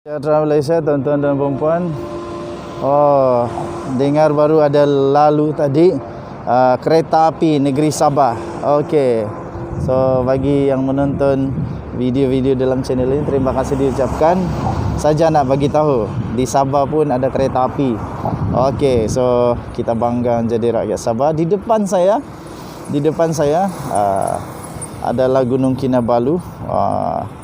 Sejahtera Malaysia, tuan-tuan dan puan-puan. Oh, dengar baru ada lalu tadi kereta api negeri Sabah. Okey. So bagi yang menonton video-video dalam channel ini, terima kasih diucapkan. Saja nak bagi tahu di Sabah pun ada kereta api. Okey, so kita bangga jadi rakyat Sabah. Di depan saya adalah Gunung Kinabalu.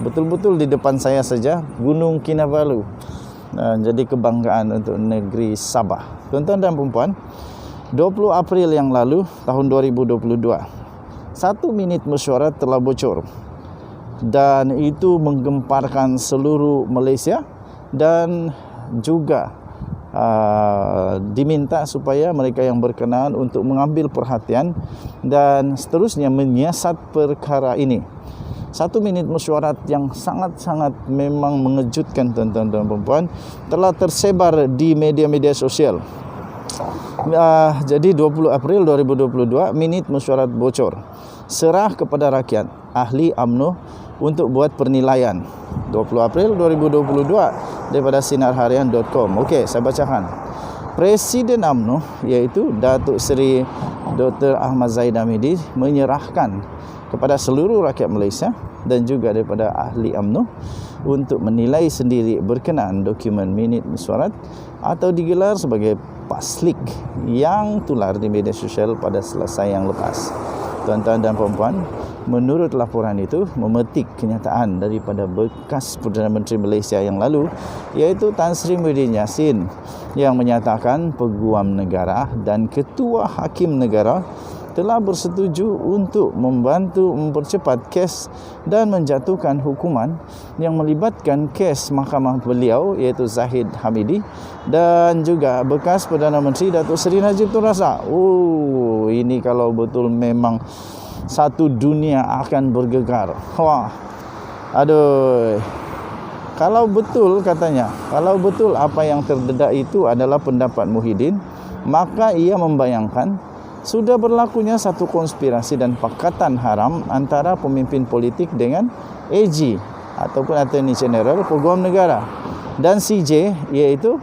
Betul-betul di depan saya saja Gunung Kinabalu. Jadi kebanggaan untuk negeri Sabah. Tuan-tuan dan puan-puan, 20 April yang lalu tahun 2022, 1 minit mesyuarat telah bocor dan itu menggemparkan seluruh Malaysia dan juga diminta supaya mereka yang berkenaan untuk mengambil perhatian dan seterusnya menyiasat perkara ini. 1 minit mesyuarat yang sangat-sangat memang mengejutkan, tuan-tuan dan puan-puan, telah tersebar di media-media sosial. Jadi 20 April 2022, minit mesyuarat bocor. Serah kepada rakyat, ahli UMNO untuk buat penilaian. 20 April 2022 daripada sinarharian.com. Okey, saya bacakan. Presiden UMNO iaitu Datuk Seri Dr. Ahmad Zahid Hamidi menyerahkan kepada seluruh rakyat Malaysia dan juga daripada ahli UMNO untuk menilai sendiri berkenaan dokumen minit mesyuarat atau digelar sebagai paslik yang tular di media sosial pada Selasa yang lepas. Tuan-tuan dan puan-puan, menurut laporan itu memetik kenyataan daripada bekas Perdana Menteri Malaysia yang lalu, iaitu Tan Sri Muhyiddin Yassin, yang menyatakan Peguam Negara dan Ketua Hakim Negara telah bersetuju untuk membantu mempercepat kes dan menjatuhkan hukuman yang melibatkan kes mahkamah beliau iaitu Zahid Hamidi dan juga bekas Perdana Menteri Datuk Seri Najib Tun Razak. Ini kalau betul memang satu dunia akan bergegar. Wah. Aduh. Kalau betul katanya, kalau betul apa yang terdedah itu adalah pendapat Muhyiddin, maka ia membayangkan sudah berlakunya satu konspirasi dan pakatan haram antara pemimpin politik dengan AG ataupun Attorney General Peguam Negara dan CJ iaitu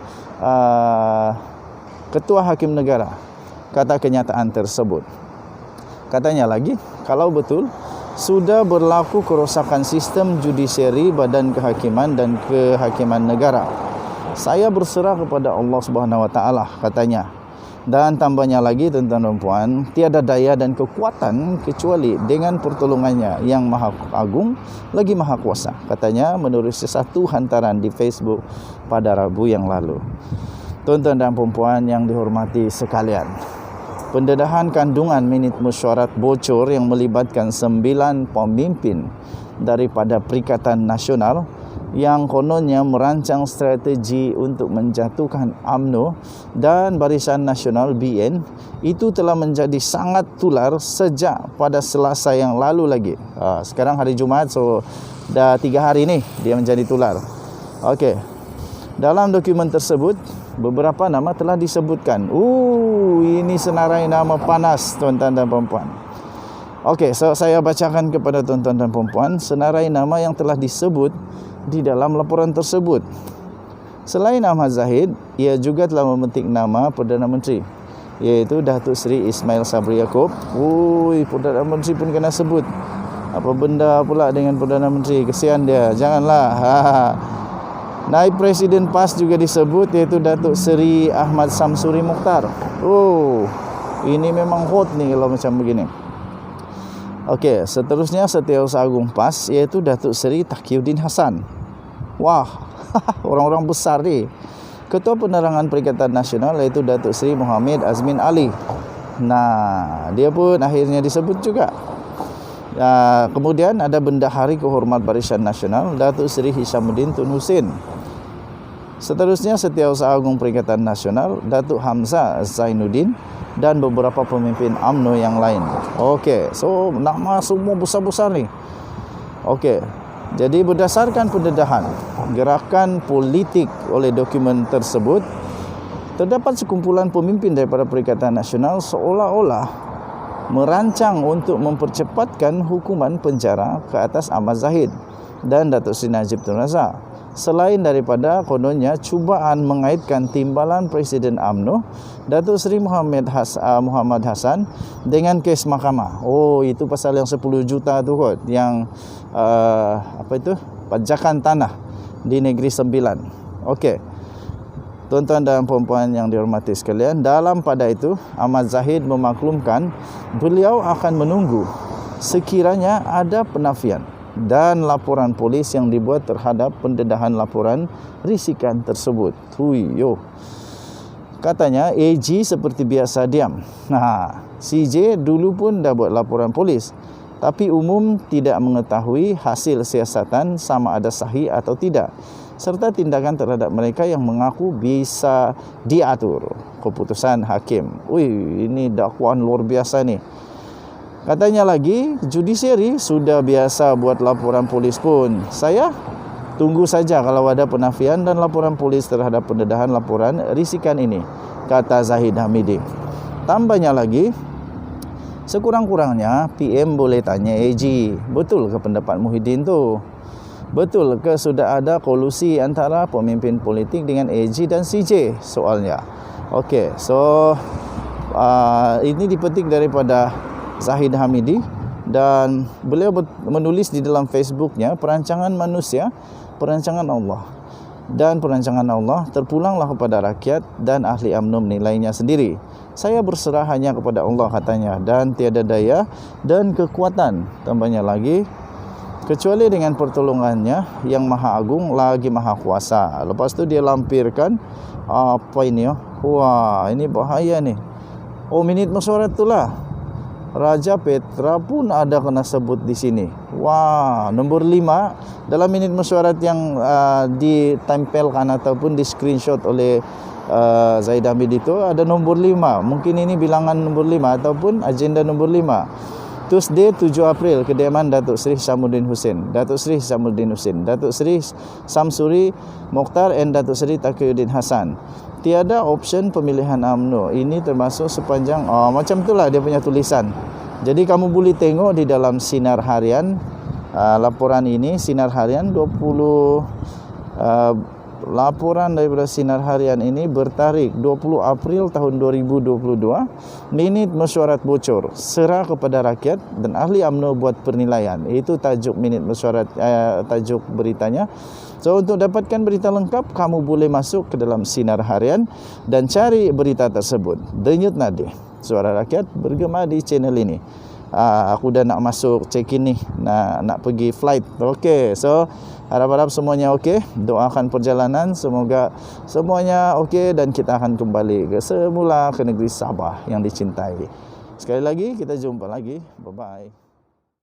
Ketua Hakim Negara. Kata kenyataan tersebut. Katanya lagi, kalau betul sudah berlaku kerosakan sistem judisiari, badan kehakiman dan kehakiman negara. Saya berserah kepada Allah Subhanahu Wa Taala, katanya. Dan tambahnya lagi, tuan-tuan dan puan, tiada daya dan kekuatan kecuali dengan pertolongannya yang maha agung lagi maha kuasa, katanya menurut satu hantaran di Facebook pada Rabu yang lalu. Tuan-tuan dan puan yang dihormati sekalian, pendedahan kandungan minit mesyuarat bocor yang melibatkan 9 pemimpin daripada Perikatan Nasional yang kononnya merancang strategi untuk menjatuhkan UMNO dan Barisan Nasional BN itu telah menjadi sangat tular sejak pada Selasa yang lalu lagi. Sekarang hari Jumaat, so dah 3 hari ni dia menjadi tular. Okey. Dalam dokumen tersebut beberapa nama telah disebutkan. Ini senarai nama panas, tuan-tuan dan puan-puan. Okey, so saya bacakan kepada tuan-tuan dan puan-puan senarai nama yang telah disebut di dalam laporan tersebut. Selain Ahmad Zahid, ia juga telah memetik nama Perdana Menteri iaitu Datuk Seri Ismail Sabri Yaakob. Perdana Menteri pun kena sebut. Apa benda pula dengan Perdana Menteri? Kesian dia. Janganlah. Naib Presiden PAS juga disebut iaitu Datuk Seri Ahmad Samsuri Mukhtar. Ini memang hot ni kalau macam begini. Okey, seterusnya Setiausaha Agung PAS iaitu Datuk Seri Taqiyuddin Hassan. Wah, orang-orang besar ni. Ketua Penerangan Perikatan Nasional iaitu Datuk Seri Muhammad Azmin Ali. Nah, dia pun akhirnya disebut juga. Kemudian ada Bendahari Kehormat Barisan Nasional Datuk Seri Hishamuddin Tun Hussein. Seterusnya Setiausaha Agung Perikatan Nasional Datuk Hamzah Zainuddin dan beberapa pemimpin UMNO yang lain. Okey, so nama semua besar-besar ni. Okey. Jadi berdasarkan pendedahan gerakan politik oleh dokumen tersebut, terdapat sekumpulan pemimpin daripada Perikatan Nasional seolah-olah merancang untuk mempercepatkan hukuman penjara ke atas Ahmad Zahid dan Datuk Seri Najib Tun Razak selain daripada kononnya cubaan mengaitkan timbalan Presiden UMNO Datuk Seri Muhammad Hassan dengan kes mahkamah. Oh, itu pasal yang 10 juta tu kot, yang pajakan tanah di Negeri Sembilan. Okey, tuan-tuan dan puan-puan yang dihormati sekalian, dalam pada itu Ahmad Zahid memaklumkan beliau akan menunggu sekiranya ada penafian dan laporan polis yang dibuat terhadap pendedahan laporan risikan tersebut. Huyo. Katanya AG seperti biasa diam. CJ dulu pun dah buat laporan polis, tapi umum tidak mengetahui hasil siasatan sama ada sahih atau tidak, serta tindakan terhadap mereka yang mengaku bisa diatur keputusan hakim. Ini dakwaan luar biasa ni. Katanya lagi, judisiari sudah biasa buat laporan polis pun. Saya tunggu saja kalau ada penafian dan laporan polis terhadap pendedahan laporan risikan ini, kata Zahid Hamidi. Tambahnya lagi, sekurang-kurangnya PM boleh tanya AG, betul ke pendapat Muhyiddin tu? Betul ke sudah ada kolusi antara pemimpin politik dengan AG dan CJ? Soalnya. Okey, so ini dipetik daripada Zahid Hamidi, dan beliau menulis di dalam Facebooknya, perancangan manusia, perancangan Allah, dan perancangan Allah terpulanglah kepada rakyat dan ahli UMNO menilainya sendiri. Saya berserah hanya kepada Allah, katanya, dan tiada daya dan kekuatan, tambahnya lagi, kecuali dengan pertolongannya yang maha agung lagi maha kuasa. Lepas tu dia lampirkan apa ini? Wah, ini bahaya ni. Oh, minit mesyuarat itulah. Raja Petra pun ada kena sebut di sini. Wah, nombor 5 dalam minit mesyuarat yang ditempelkan ataupun di screenshot oleh Zahid Hamidi itu ada nombor 5. Mungkin ini bilangan nombor 5 ataupun agenda nombor 5. Tuesday 7 April, kediaman Datuk Seri Syamuddin Hussein, Datuk Seri Syamuddin Hussein, Datuk Seri Samsuri Mokhtar dan Datuk Seri Taqiyuddin Hassan. Tiada option pemilihan UMNO. Ini termasuk sepanjang macam itulah dia punya tulisan. Jadi kamu boleh tengok di dalam Sinar Harian, laporan ini Sinar Harian 20 laporan daripada Sinar Harian ini bertarikh 20 April tahun 2022. Minit mesyuarat bocor, serah kepada rakyat dan ahli UMNO buat penilaian. Itu tajuk minit mesyuarat, tajuk beritanya. So, untuk dapatkan berita lengkap, kamu boleh masuk ke dalam Sinar Harian dan cari berita tersebut. Denyut Nadi, suara rakyat bergema di channel ini. Aku dah nak masuk check-in ni, nak pergi flight. Okey, so harap-harap semuanya okey. Doakan perjalanan, semoga semuanya okey dan kita akan kembali ke semula ke negeri Sabah yang dicintai. Sekali lagi, kita jumpa lagi. Bye-bye.